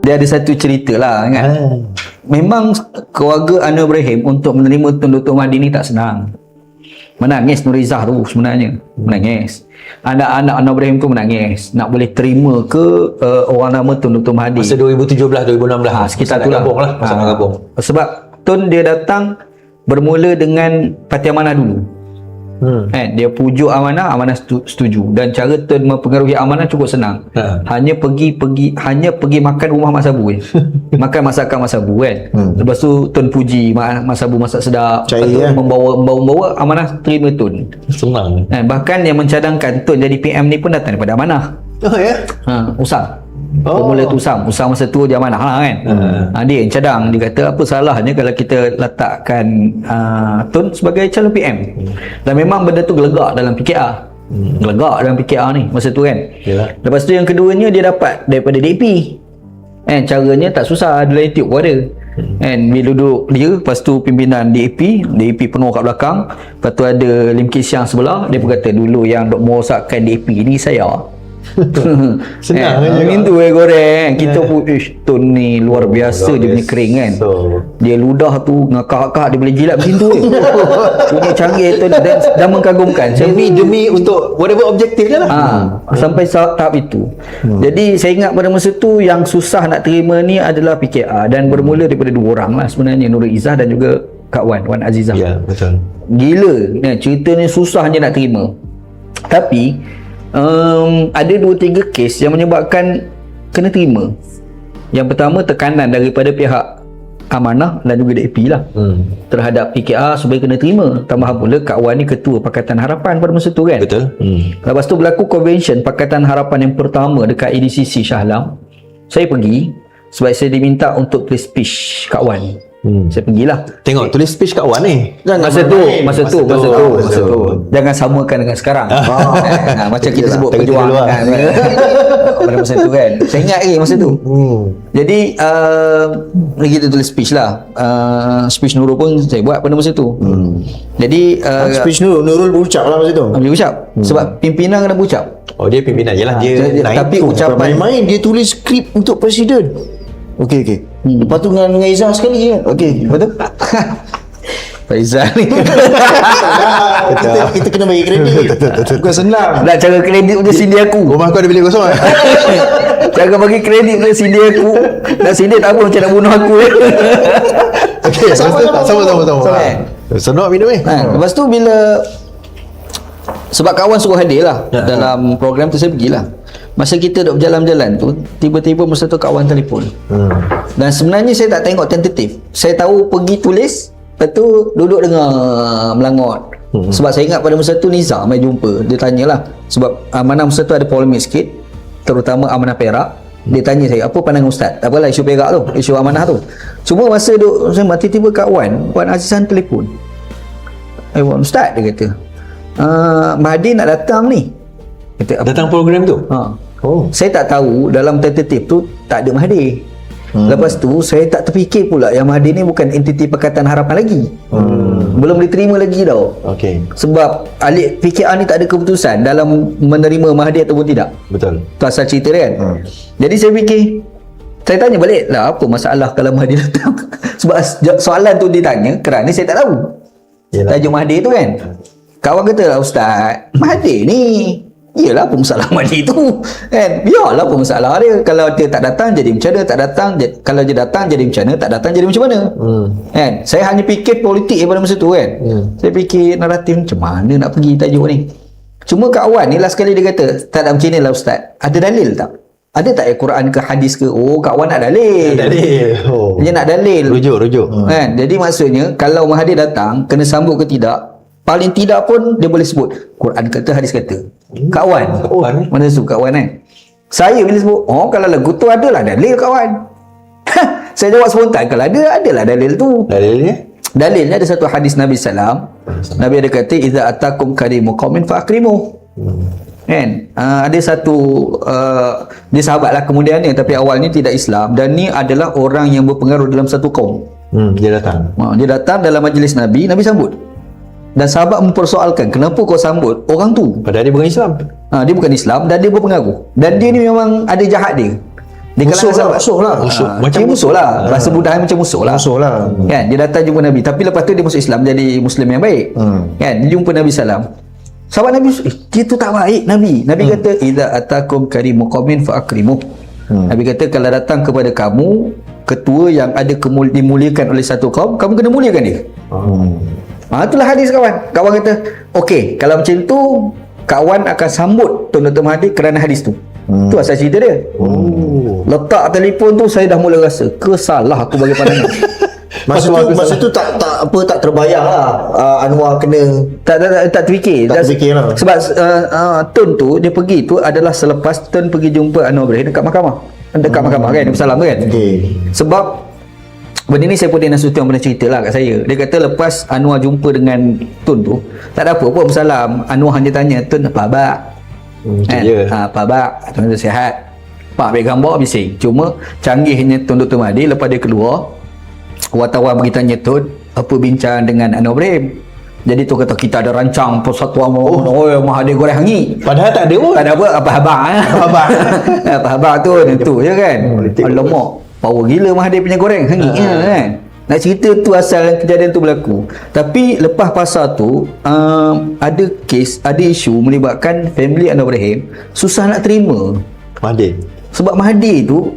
dia ada satu cerita lah kan. Memang keluarga Anwar Ibrahim untuk menerima Tun Dr. Mahathir ni tak senang. Menangis Nur Izzah tu sebenarnya. Menangis. Anak-anak Anwar Ibrahim tu menangis. Nak boleh terima ke orang nama Tun Dr. Mahathir. Masa 2017-2016 sekitar tu lah. Gabung lah. Masa nak gabung. Sebab Tun dia datang bermula dengan Parti Amanah dulu. Dia pujuk Amanah setuju, dan cara Tun mempengaruhi Amanah cukup senang. Hanya pergi makan rumah Mak Sabu makan masakan Mak Sabu kan. Lepas tu Tun puji Mak Sabu masak sedap. Lepas tu membawa Amanah terima Tun. Senang. Bahkan yang mencadangkan Tun jadi PM ni pun datang daripada Amanah. Usam. Pemula tu Usam masa tu dia Amanah lah kan. Dia yang cadang. Dia kata apa salahnya kalau kita letakkan Tun sebagai calon PM. Dan memang benda tu gelegak dalam PKR. Gelegak dalam PKR ni masa tu kan. Lepas tu yang keduanya dia dapat daripada DAP. Caranya tak susah, ada YouTube pun ada. Bila duduk dia, lepas tu pimpinan DAP penuh kat belakang. Lepas tu ada Lim Kee Siang sebelah. Dia pun kata dulu yang duk merosakkan DAP ni saya. Senang Angin tu goreng. Kita pun Tun ni luar biasa dia punya kering kan. Dia ludah tu ngakak-ngakak dia boleh jilat macam tu. Punya canggih tu dan mengagumkan. Demi untuk whatever objektif dia lah. Sampai tahap itu. Jadi saya ingat pada masa tu yang susah nak terima ni adalah PKR, dan bermula daripada dua orang lah sebenarnya, Nur Izzah dan juga Kak Wan Azizah. Ya, betul. Gila cerita ni susahnya nak terima. Tapi ada 2-3 kes yang menyebabkan kena terima. Yang pertama, tekanan daripada pihak Amanah dan juga DAP lah terhadap PKR supaya kena terima. Tambah pula Kak Wan ni ketua Pakatan Harapan pada masa tu kan. Betul. Lepas tu berlaku convention Pakatan Harapan yang pertama dekat ADCC Shah Alam. Saya pergi sebab saya diminta untuk tulis speech Kak Wan. Saya pergilah. Tengok tulis speech Kak Wan ni. Masa tu. Jangan samakan dengan sekarang. Macam kita sebut pejuang kan. Pada masa tu kan. Saya ingat masa tu. Jadi kita tulis speech lah. Speech Nurul pun saya buat pada masa tu. Jadi speech Nurul berucap lah masa tu. Dia berucap. Sebab pimpinan kena berucap. Oh, dia pimpinan je lah. Dia tapi ucapan main-main dia tulis skrip untuk presiden. Okey. Lepas tu dengan Izzah sekali kan. Okey, lepas tu Faizal ni kita kena bagi kredit. Bukan senang. nak cara kredit punya sindi aku. Rumah aku ada bilik kosong. Cara bagi kredit punya sindi aku. Dan sindi tak apa macam nak bunuh aku. Okey, sama. Senok minum ni. Lepas tu bila sebab kawan suruh hadir lah dalam program tu, saya pergilah. Masa kita duduk berjalan-jalan tu, tiba-tiba masa tu kawan telefon. Dan sebenarnya saya tak tengok tentatif. Saya tahu pergi tulis, lepas tu duduk dengar melangot. Sebab saya ingat pada masa tu Nizam mai jumpa. Dia tanyalah, sebab Amanah masa tu ada polemik sikit, terutama Amanah Perak. Dia tanya saya, apa pandangan Ustaz? Tak apalah isu Perak tu, isu Amanah tu. Cuma masa duduk, tiba-tiba Kak Wan Azizah telefon. Wan Ustaz, dia kata, Mahathir nak datang ni. Kata, datang program tu? Saya tak tahu dalam tentatif tu tak ada Mahathir. Lepas tu saya tak terfikir pula yang Mahathir ni bukan entiti Pakatan Harapan lagi. Belum diterima lagi tau. Sebab ahli PKR ni tak ada keputusan dalam menerima Mahathir ataupun tidak. Betul. Tu asal cerita dia kan. Jadi saya fikir, saya tanya balik lah, apa masalah kalau Mahathir datang? Sebab soalan tu ditanya kerana saya tak tahu tajuk Mahathir tu kan. Kawan kata, Ustaz, Mahathir ni iyalah apa masalah Mahathir tu kan. Biarlah apa masalah dia. Kalau dia tak datang jadi macam mana, tak datang kalau dia datang jadi macam mana, tak datang jadi macam mana. Kan? Saya hanya fikir politik pada masa tu kan. Saya fikir naratif macam mana nak pergi tajuk ni. Cuma kawan ni last sekali dia kata, tak ada macam ni lah Ustaz. Ada dalil tak? Ada tak Quran ke hadis ke? Oh, kawan nak dalil. Dia nak dalil. Rujuk. Kan? Jadi maksudnya kalau Mahathir datang kena sambut ke tidak? Paling tidak pun dia boleh sebut Quran kata, hadis kata. Kawan mana tu kawan kan. Saya bila sebut, kalau lagu tu adalah dalil kawan. Saya jawab spontan, kalau adalah dalil tu. Dalilnya ada satu hadis Nabi SAW. Nabi ada kata, idza atakum karimu qaumin fa akrimu. Kan? Ada satu dia sahabat lah kemudiannya, tapi awalnya tidak Islam, dan ni adalah orang yang berpengaruh dalam satu kaum. Dia datang dalam majlis Nabi sambut. Dan sahabat mempersoalkan, kenapa kau sambut orang tu? Padahal dia bukan Islam. Dia bukan Islam dan dia berpengaruh. Dan dia ni memang ada jahat dia. Di kalangan sahabat. Macam musuh lah. Bahasa budaya macam musuh lah. Musuh lah. Kan, dia datang jumpa Nabi, tapi lepas tu dia masuk Islam, jadi Muslim yang baik. Kan, dia jumpa Nabi SAW. Sahabat Nabi, dia tu tak baik Nabi. Nabi kata, idza atakum karimu qaumin fa akrimuh. Nabi kata, kalau datang kepada kamu ketua yang ada dimuliakan oleh satu kaum, kamu kena muliakan dia. Itulah hadis kawan. Kawan kata, okey, kalau macam tu kawan akan sambut Tun Dr. Mahathir kerana hadis tu. Tu asal cerita dia. Letak telefon tu saya dah mula rasa kesalah aku bagi pandangan. Masa tu tak terbayang lah Anwar kena tak terfikir. Tak terfikir lah. Sebab Tun tu dia pergi tu adalah selepas Tun pergi jumpa Anwar Ibrahim dekat mahkamah. Dekat mahkamah kan, Nabi Salam tu kan. Sebab benda ni saya pun dia Nasution pernah cerita lah kat saya. Dia kata lepas Anwar jumpa dengan Tun tu, tak ada apa pun bersalam. Anwar hanya tanya, Tun apa khabar? Apa khabar? Tun tu sihat. Pak ambil gambar bising. Cuma canggihnya Tun Dr. Mahathir, lepas dia keluar, wartawan pergi tanya Tun, apa bincang dengan Anwar Ibrahim? Jadi tu kata kita ada rancang persatuan Mahathir goreng hangit. Padahal tak ada pun. Tak ada apa khabar. Apa khabar tu je kan. Alamak, power gila Mahathir punya goreng hangit kan. Nak cerita tu asal kejadian tu berlaku. Tapi lepas pasal tu ada kes, ada isu melibatkan family Anwar Ibrahim susah nak terima Mahathir. sebab Mahathir tu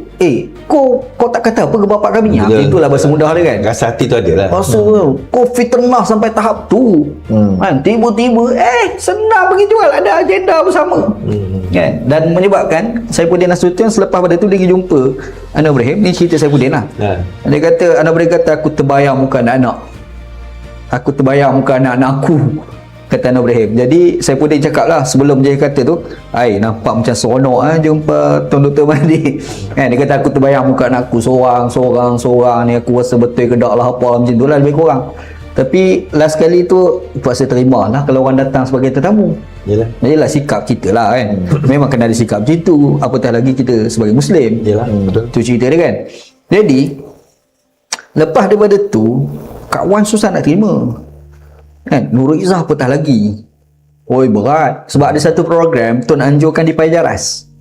kau tak kata apa ke bapak kami. Itulah bahasa mudah dia kan. Rasa hati tu ada lah. Bahasa kau fitnah sampai tahap tu. Kan tiba-tiba senang pergi jual, ada agenda bersama. Kan, dan menyebabkan Saifuddin Nasution selepas pada tu dia pergi jumpa Anwar Ibrahim. Ni cerita Saifuddin lah. Dia kata, Anwar Ibrahim kata, aku terbayang muka anak-anak. Aku terbayang muka anak-anak aku, kata Anwar Ibrahim. Jadi Saifuddin cakap lah sebelum dia kata tu, nampak macam seronok jumpa Tun Dr. Mahathir. Kan, dia kata aku terbayang muka anak aku seorang ni, aku rasa betul ke tak lah apa macam tu lah lebih kurang. Tapi last kali tu terpaksa terima lah kalau orang datang sebagai tetamu. Yalah sikap kita lah kan. Memang kena ada sikap macam tu, apatah lagi kita sebagai Muslim. Betul. Tu cerita dia kan. Jadi lepas daripada tu kawan susah nak terima kan. Nurul Izzah apatah lagi. Berat. Sebab ada satu program Tun anjurkan di Pajaras.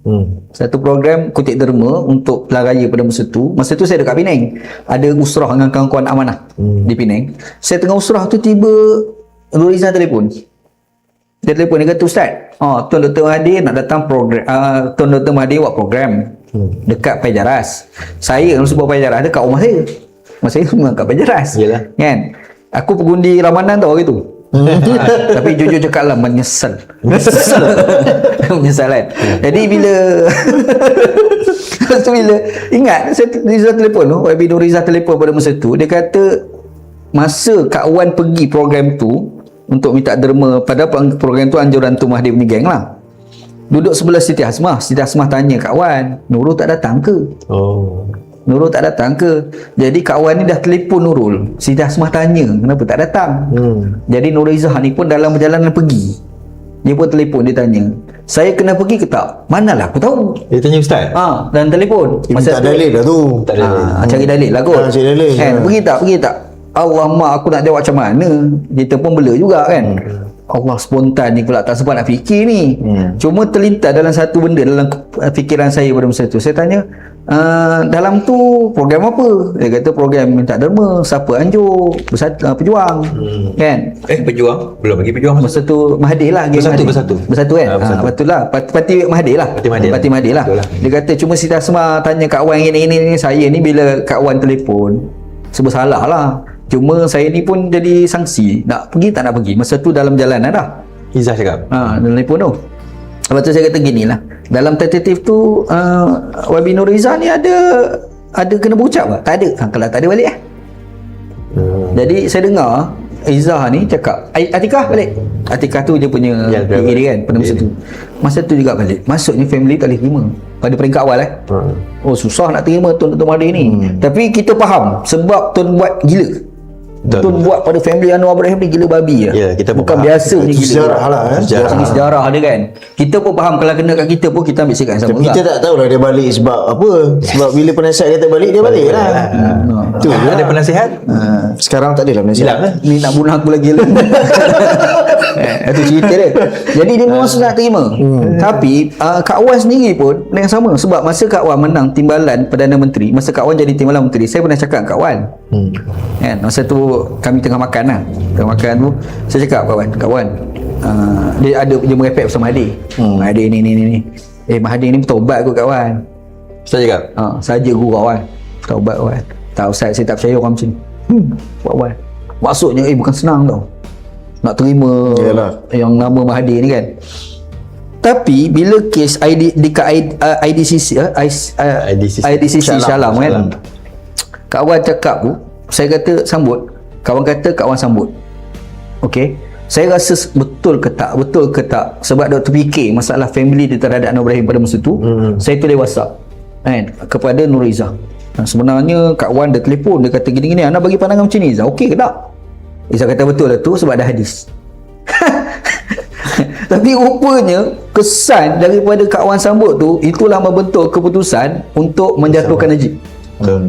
Satu program kutip derma untuk pilihan raya pada masa tu. Masa tu saya dekat Penang, ada usrah dengan kawan-kawan amanah di Penang. Saya tengah usrah tu, tiba Nurul Izzah telefon. Dia telefon, dia kata, Ustaz, Tun Dr. Mahathir nak datang program, Tun Dr. Mahathir buat program dekat Pajaras. Saya kalau sebut Pajaras dekat rumah saya. Masa saya semua kat Pajaras. Kan? Aku pengundi Ramadan tau hari tu. Tapi jujur cakap lah, menyesal kan. Jadi bila lepas tu bila ingat Rizal telefon tu, YB Nur Rizal telefon pada masa tu, dia kata masa Kak Wan pergi program tu untuk minta derma, pada program tu anjuran tu Mahathir punya geng lah, duduk sebelah Siti Hasmah. Siti Hasmah tanya Kak Wan, Nurul tak datang ke? Nurul tak datang ke? Jadi Kak Wan ni dah telefon Nurul. Siti Hasmah tanya kenapa tak datang. Jadi Nurul Izzah ni pun dalam perjalanan pergi, dia pun telefon, dia tanya, saya kena pergi ke tak? Manalah aku tahu. Dia tanya Ustaz. Dan telefon. Masa tak dalil dah tu. Cari dalil lah kot. Cari dalil. Kan, pergi tak? Allah mak, aku nak jawab macam mana? Kita pun bela juga kan. Allah spontan ni pula, tak sempat nak fikir ni. Cuma terlintas dalam satu benda dalam fikiran saya pada masa tu. Saya tanya, dalam tu program apa? Dia kata program minta derma, siapa anjur, pejuang. Kan? Pejuang? Belum lagi pejuang masa tu Mahathir lah. Bersatu kan? Betul lah. Parti Mahathir lah. Parti Mahathir lah. Dia kata cuma Siti Hasmah tanya Kak Wan ini saya ni bila Kak Wan telefon sebab salah lah. Cuma saya ni pun jadi sanksi, nak pergi tak nak pergi. Masa tu dalam jalan dah Izzah cakap dalam telefon tu. Lepas tu saya kata gini lah, dalam tentatif tu YB Nur Izzah ni ada kena berucap tak? Tak ada. Kalau tak ada balik Jadi saya dengar Izzah ni cakap Atikah balik. Atikah tu dia punya dia kan pada masa tu. Masa tu juga balik. Maksudnya family tak boleh terima pada peringkat awal susah nak terima Tun Dr. Mahathir ni. Tapi kita faham sebab Tun buat gila. Tun buat pada family Anwar Ibrahim ni gila babi lah. Kita bukan biasa ni, gila sejarah lah sejarah dia kan. Kita pun faham kalau kena kat kita pun kita ambil sikap sama. Kita tak tahulah dia balik sebab apa. Sebab bila penasihat kata balik, dia balik lah. Tu ada penasihat. Sekarang tak adalah penasihat. Ni nak bunuh aku lagi lah. Itu cerita dia. Jadi dia memang susah nak terima. Tapi Kak Wan sendiri pun yang sama. Sebab masa Kak Wan menang timbalan Perdana Menteri, masa Kak Wan jadi timbalan menteri, saya pernah cakap Kak Wan, kan, masa tu kami tengah makan lah. Tengah makan tu saya cakap Kak Wan, dia merepek pasal Mahathir. Mahathir ni Mahathir ni bertobat kot Kak Wan. Ustaz cakap? Saja gurau kan, bertobat Wan. Tak Ustaz, saya tak percaya orang macam ni. Buat Wan. Maksudnya bukan senang tau nak terima yang nama Mahathir ni kan. Tapi bila kes IDCC Shalam kan, Kak Wan cakap tu, saya kata sambut, kawan kata Kak Wan sambut. Okey, saya rasa betul ke tak sebab Dr. PK masalah family dia terhadap Anwar Ibrahim pada masa tu, saya tulis WhatsApp kan kepada Nur Izzah. Sebenarnya Kak Wan dia telefon, dia kata gini-gini, Ana bagi pandangan macam ni Izzah, okey ke tak? Izzah kata betul lah tu sebab ada hadis. Tapi rupanya kesan daripada Kak Wan sambut tu, itulah membentuk keputusan untuk menjatuhkan Najib.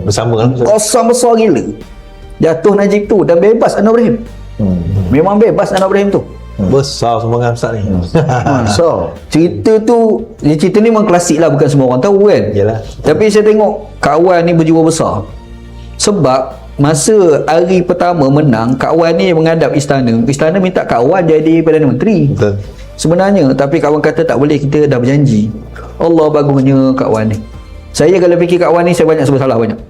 Bersama kan? Kosong besar gila. Jatuh Najib tu dan bebas Anwar Ibrahim. Memang bebas Anwar Ibrahim tu. Besar sumbangan Ustaz ni. So Cerita ni memang klasik lah, bukan semua orang tahu kan. Yalah. Tapi saya tengok Kak Wan ni berjiwa besar. Sebab masa hari pertama menang, Kak Wan ni menghadap istana minta Kak Wan jadi Perdana Menteri. Betul. Sebenarnya, tapi Kak Wan kata tak boleh, kita dah berjanji. Allah bagusnya Kak Wan ni. Saya kalau fikir Kak Wan ni, saya banyak sebab salah banyak.